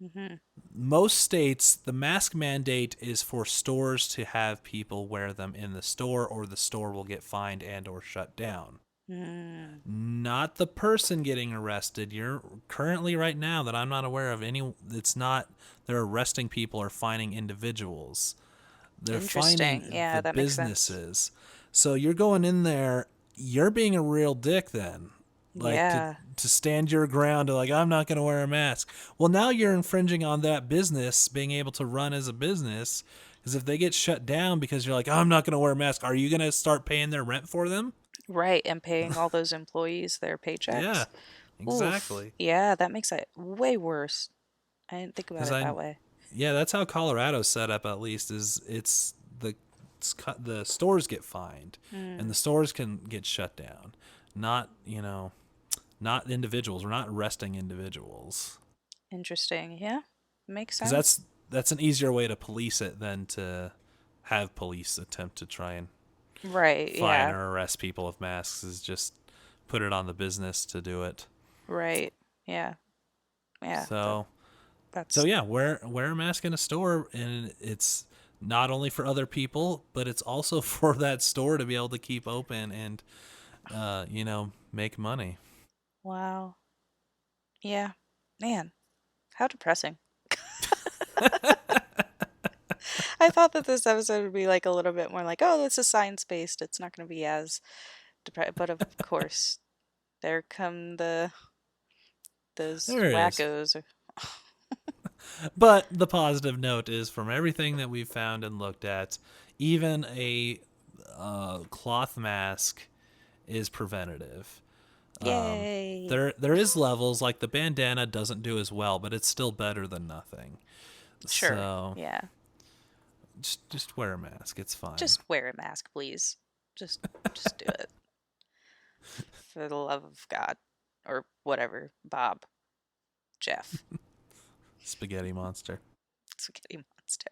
Mhm. Most states, the mask mandate is for stores to have people wear them in the store, or the store will get fined and or shut down. Mm. Not the person getting arrested. You're currently right now that I'm not aware of any. It's not they're arresting people or fining individuals. They're Interesting. finding Yeah, the that makes sense. businesses. So you're going in there, you're being a real dick then. Like Yeah. to stand your ground to like I'm not going to wear a mask. Well, now you're infringing on that business being able to run as a business because if they get shut down because you're like I'm not going to wear a mask, are you going to start paying their rent for them? Right, and paying all those employees their Yeah. paychecks. Oof. Exactly. Yeah, that makes it way worse. I didn't think about Cuz it I that way. yeah, that's how Colorado's set up at least is the stores get fined and Mm. the stores can get shut down. Not, not individuals. We're not arresting individuals Interesting. Yeah, makes because sense. that's an easier way to police it than to have police attempt to try and Right. fine Yeah. or arrest people with masks is just put it on the business to do it. Right. Yeah. Yeah. So so That's yeah, wear a mask in a store, and it's not only for other people, but it's also for that store to be able to keep open and make money. wow. Yeah. Man, how depressing. I thought that this episode would be like a little bit more like, oh, this is science based. It's not going to be as depressed. But of course, there come those There it is. wackos. But the positive note is from everything that we've found and looked at, even a cloth mask is preventative. Yay. There is levels like the bandana doesn't do as well, but it's still better than nothing. Sure. So Yeah. just wear a mask. It's fine. Just wear a mask, please. Just just do it. For the love of God. Or whatever. Bob. Jeff. Spaghetti monster. Spaghetti monster.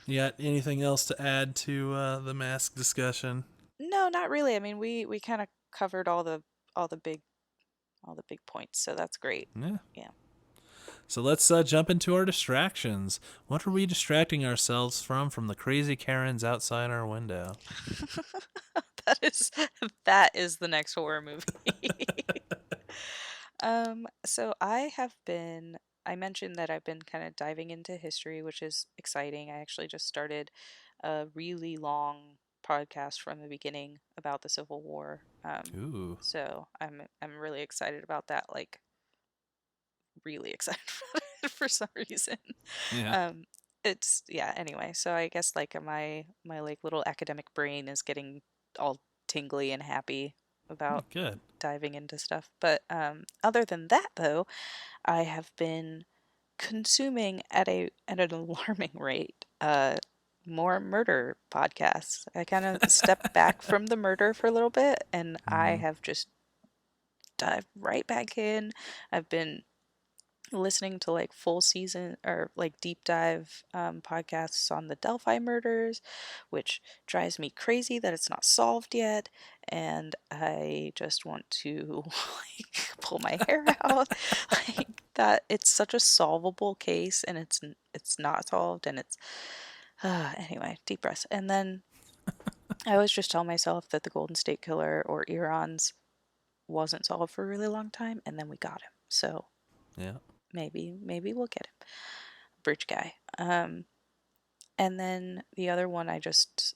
You got anything else to add to the mask discussion? No, not really. I mean, we kind of covered all the big all the big points, so that's great. Yeah. Yeah. So let's jump into our distractions. What are we distracting ourselves from the crazy Karens outside our window? That is that is the next horror movie. So I mentioned that I've been kind of diving into history, which is exciting. I actually just started a really long podcast from the beginning about the Civil War. Ooh. So I'm really excited about that, like really excited about it for some reason. Yeah. Um, it's yeah, anyway, so I guess like my like little academic brain is getting all tingly and happy about Good. diving into stuff. But other than that though, I have been consuming at an alarming rate more murder podcasts. I kind of stepped back from the murder for a little bit, and I Mm. have just dived right back in. I've been listening to like full season or like deep dive podcasts on the Delphi murders, which drives me crazy that it's not solved yet. And I just want to like pull my hair out, like that. It's such a solvable case, and it's not solved, and it's anyway. Deep breaths, and then I always just tell myself that the Golden State Killer or Iran's wasn't solved for a really long time, and then we got him. So Yeah. maybe we'll get him. Bridge guy. And then the other one I just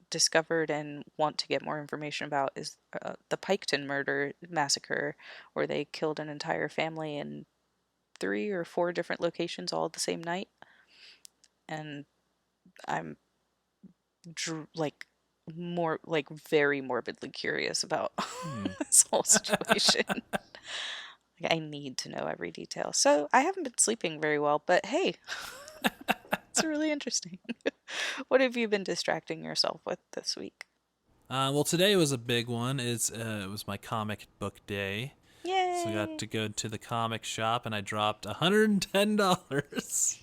discovered and want to get more information about is the Piketon murder massacre, where they killed an entire family in 3 or 4 different locations all at the same night. And I'm like very morbidly curious about Hmm. this whole situation. Like, I need to know every detail. So I haven't been sleeping very well, but hey, it's really interesting. What have you been distracting yourself with this week? Well, today was a big one. It was my comic book day, so I got Yay! to go to the comic shop and I dropped $110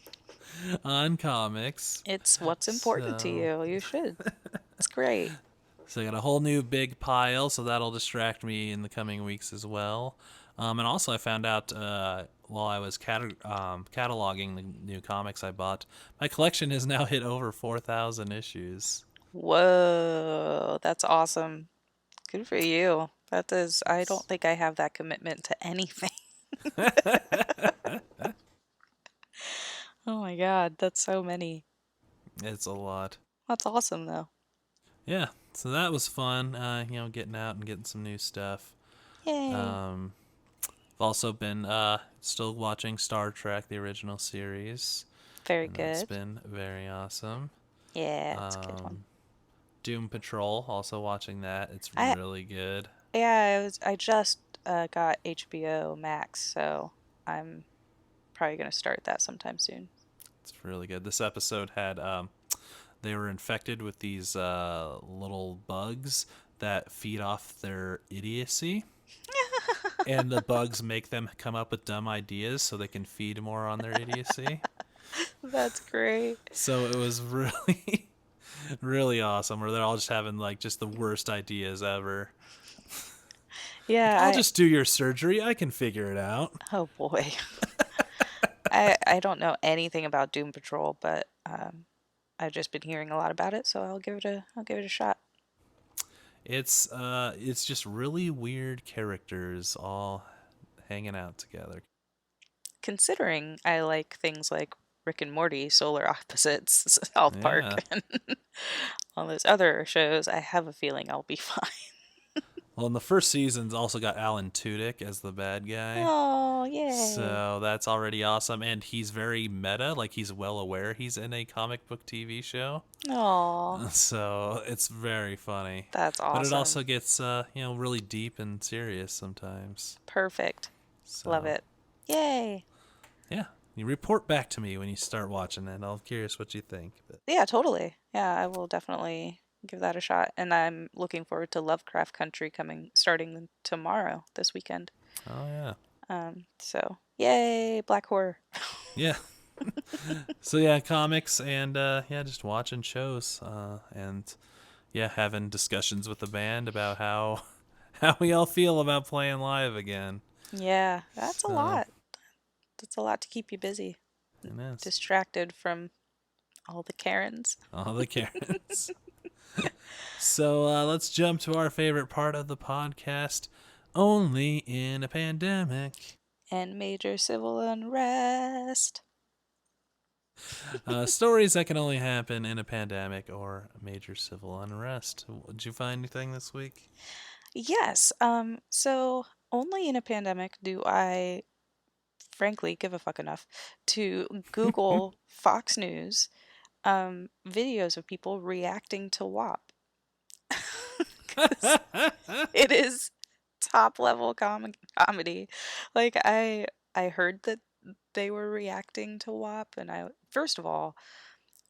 on comics. It's what's important to So you. You should. It's great. So I got a whole new big pile, so that'll distract me in the coming weeks as well. And also, I found out while I was cataloging the new comics I bought, my collection has now hit over 4,000 issues. Whoa, that's awesome. Good for you. That is, I don't think I have that commitment to anything. Oh my God, that's so many. It's a lot. That's awesome though. Yeah, so that was fun, getting out and getting some new stuff. Yay. Um, I've also been still watching Star Trek, the original series, Very and that's good. been very awesome. Yeah, it's a good one. Um, Doom Patrol, also watching that. It's I really good. I just got HBO Max, so I'm probably gonna start that sometime soon. It's really good. This episode had they were infected with these little bugs that feed off their idiocy, and the bugs make them come up with dumb ideas so they can feed more on their idiocy. That's great. So it was really, really awesome. Where they're all just having like just the worst ideas ever. Like, Yeah, I'll just do your surgery. I can figure it out. oh boy. I don't know anything about Doom Patrol, but I've just been hearing a lot about it, so I'll give it a shot. It's just really weird characters all hanging out together. Considering I like things like Rick and Morty, Solar Opposites, South Park, Yeah. and all those other shows, I have a feeling I'll be fine. Well, in the first season's also got Alan Tudyk as the bad guy. Oh, yay. So that's already awesome. And he's very meta, like he's well aware he's in a comic book TV show. Oh, So it's very funny. that's But it awesome. also gets, really deep and serious sometimes. Perfect. Love So, it. Yay. yeah. You report back to me when you start watching it. I'm curious what you think. But Yeah, totally. Yeah, I will definitely give that a shot. And I'm looking forward to Lovecraft Country starting tomorrow, this weekend. oh yeah. So yay, black horror. Yeah. So yeah, comics and yeah, just watching shows and yeah, having discussions with the band about how how we all feel about playing live again. Yeah, that's a So lot. That's a lot to keep you busy, it is distracted from all the Karens. all the Karens. So let's jump to our favorite part of the podcast. Only in a pandemic. And major civil unrest. Stories that can only happen in a pandemic or a major civil unrest. Did you find anything this week? Yes, so only in a pandemic do I frankly give a fuck enough to Google Fox News videos of people reacting to WAP. 'Cause it is top level comedy. Like I heard that they were reacting to WAP, and first of all,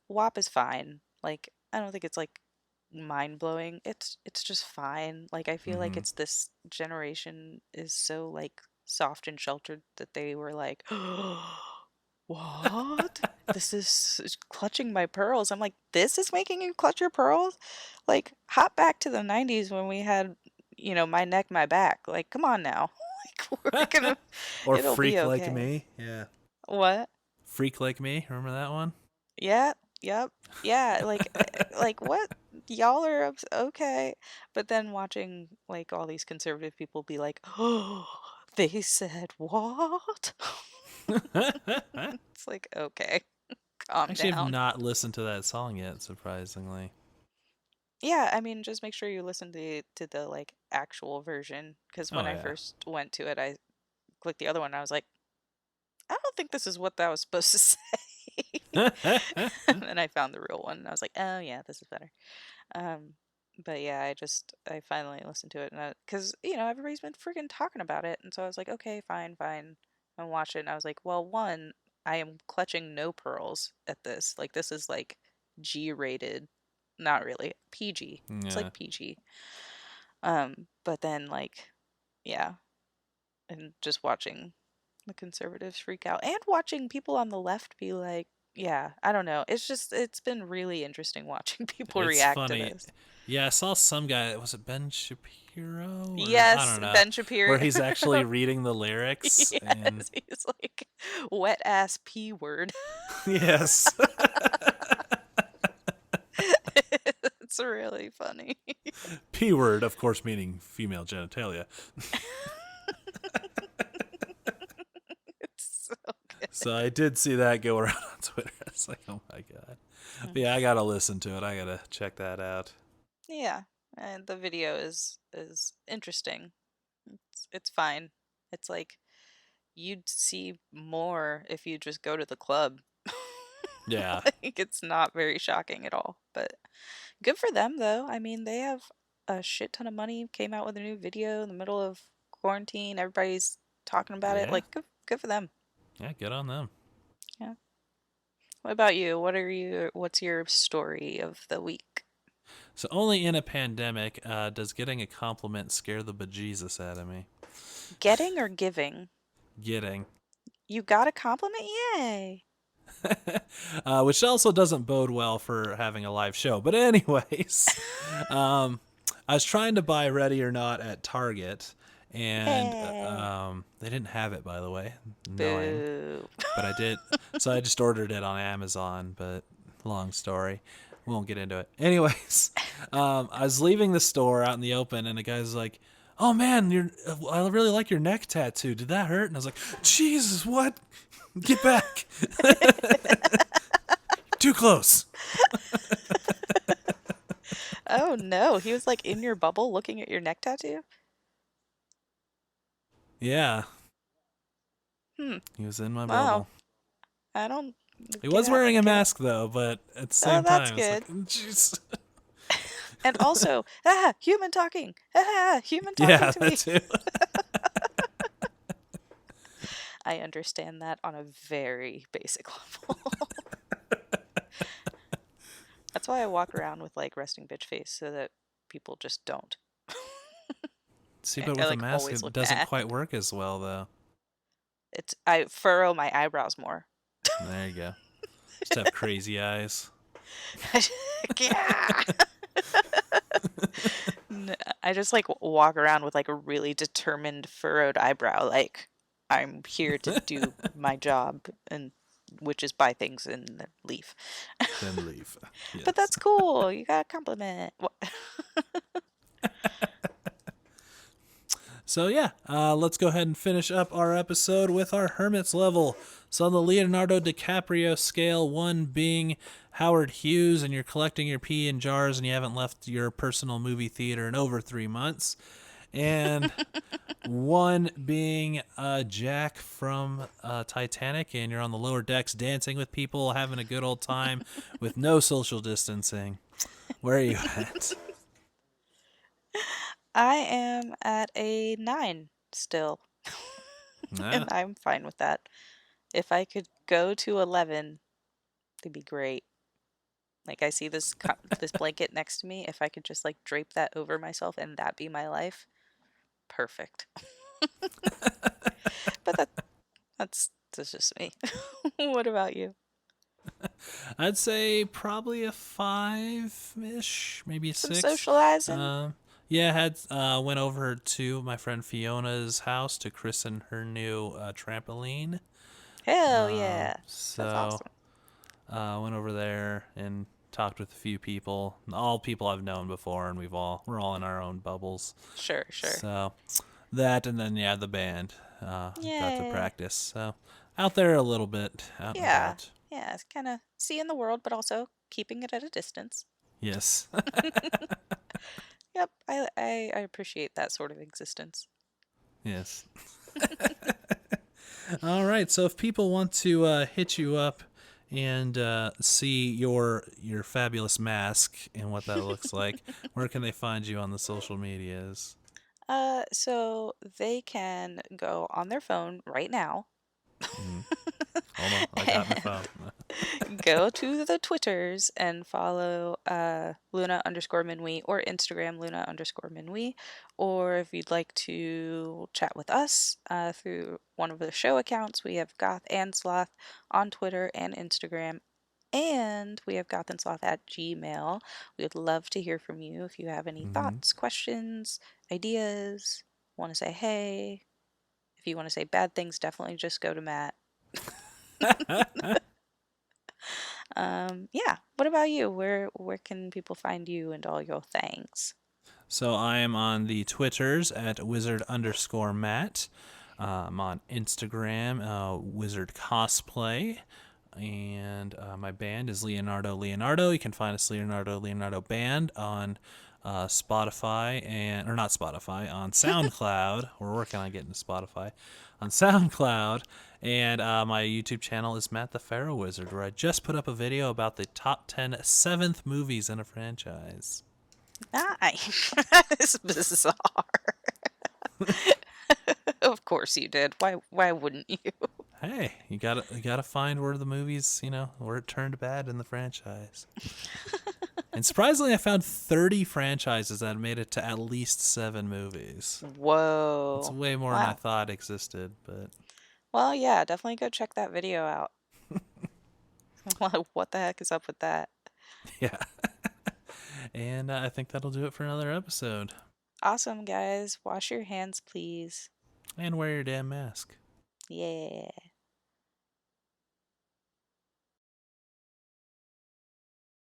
WAP is fine. Like, I don't think it's like mind blowing. It's just fine. Like, I feel like Mm-hmm. it's this generation is so like soft and sheltered that they were like, what? This is clutching my pearls. I'm like, this is making you clutch your pearls? Like, hop back to the 90s when we had, my neck, my back. Like, come on now. Like, we're gonna, Or it'll be Freak Like okay. Me. Yeah. What? Freak Like Me. Remember that one? Yeah, yep. Yeah, like what? Y'all are okay. But then watching like all these conservative people be like, "Oh, they said what?" It's like, "Okay, calm Actually, have down." not listened to that song yet, surprisingly. Yeah, I mean, just make sure you listen to the like actual version because when Oh, I yeah. first went to it, I clicked the other one and I was like, "I don't think this is what that was supposed to say." And then I found the real one and I was like, "Oh yeah, this is better." Um, but yeah, I finally listened to it, and because everybody's been freaking talking about it, and so I was like, okay, fine, fine, and watch it. And I was like, well, one, I am clutching no pearls at this. Like this is like G rated, not really PG. It's Yeah. like PG. But then like, yeah, and just watching the conservatives freak out, and watching people on the left be like, yeah, I don't know. It's been really interesting watching people It's react to funny. this. Yeah, I saw some guy. Was it Ben Shapiro or I Yes, don't know, Ben where Shapiro. he's actually reading the lyrics and Yes, he's like wet ass P word. yes. It's really funny. P word, of course, meaning female genitalia. It's so good. So I did see that go around on Twitter. It's like, oh my god. But yeah, I gotta listen to it. I gotta check that out. Yeah, and the video is interesting. It's fine. It's like you'd see more if you just go to the club. Yeah. Like it's not very shocking at all, but good for them though. I mean, they have a shit ton of money, came out with a new video in the middle of quarantine. Everybody's talking about it. Yeah. Like good for them. Yeah, good on them. Yeah. What about you? What's your story of the week? So only in a pandemic does getting a compliment scare the bejesus out of me. Getting or giving? Getting. You got a compliment? Yay. Which also doesn't bode well for having a live show. But anyways, um, I was trying to buy Ready or Not at Target, and Yay. they didn't have it, by the way. Annoying. Boo. But I did, so I just ordered it on Amazon. But long story, we won't get into it. Anyways, I was leaving the store out in the open, and the guy's like, "Oh man, I really like your neck tattoo. Did that hurt?" And I was like, "Jesus, what? Get back! Too close." Oh no, he was like in your bubble looking at your neck tattoo? Yeah, Hmm. he was in my Wow. bubble. I don't He get was out wearing a get mask though, but at the Oh, same that's time, it's like, good. jeez. And also, human talking. Human talking Yeah, to that me. too. I understand that on a very basic level. That's why I walk around with like resting bitch face so that people just don't. See, but I with a like mask, always it look doesn't mad. quite work as well, though. I furrow my eyebrows more. There you go. Just have crazy eyes. Yeah. I just like walk around with like a really determined furrowed eyebrow, like I'm here to do my job, and which is buy things and then leave. Then leave. But Yes. that's cool. You got a compliment. So yeah, let's go ahead and finish up our episode with our Hermit's level. So on the Leonardo DiCaprio scale, 1 being Howard Hughes, and you're collecting your pee in jars, and you haven't left your personal movie theater in over 3 months, and 1 being Jack from Titanic, and you're on the lower decks dancing with people, having a good old time with no social distancing. Where are you at? I am at a 9 still, Nah, and I'm fine with that. If I could go to 11, it'd be great. Like I see this blanket next to me. If I could just like drape that over myself and that be my life, perfect. But that's just me. What about you? I'd say probably a 5-ish, maybe a Some 6. socializing? Um, yeah, had went over to my friend Fiona's house to christen her new trampoline. Hell Um, yeah. That's so awesome. went over there and talked with a few people, all people I've known before, and we're all in our own bubbles. Sure, sure. So that, and then yeah, the band got to Yay. practice. So out there a little bit, out and Yeah. about. Yeah, it's kind of seeing the world, but also keeping it at a distance. Yes. Yep, I appreciate that sort of existence. Yes. All right. So if people want to hit you up and see your fabulous mask and what that looks like, where can they find you on the social medias? So they can go on their phone right now Mm. Hold on, I got my phone. go to the Twitters and follow Luna underscore Minwy or Instagram Luna underscore Minwy. Or if you'd like to chat with us through one of the show accounts, we have Goth and Sloth on Twitter and Instagram. And we have Goth and Sloth at Gmail. We would love to hear from you if you have any Hmm. thoughts, questions, ideas, want to say hey. If you want to say bad things, definitely just go to Matt. Yeah. What about you? Where can people find you and all your things? So I am on the Twitters at wizard underscore Matt. I'm on Instagram, wizard cosplay. And my band is Leonardo Leonardo. You can find us Leonardo Leonardo Band on Spotify or not Spotify, on SoundCloud. We're working on getting to Spotify on SoundCloud. And my YouTube channel is Matt the Pharaoh Wizard, where I just put up a video about the top 10 seventh movies in a franchise. Nice. That is bizarre. Of course you did. Why wouldn't you? Hey, you gotta find where the movies, where it turned bad in the franchise. And surprisingly, I found 30 franchises that made it to at least 7 movies. It's Whoa. way more than I Wow. thought existed, but Well, yeah, definitely go check that video out. What the heck is up with that? yeah. And I think that'll do it for another episode. Awesome, guys. Wash your hands, please. And wear your damn mask. Yeah.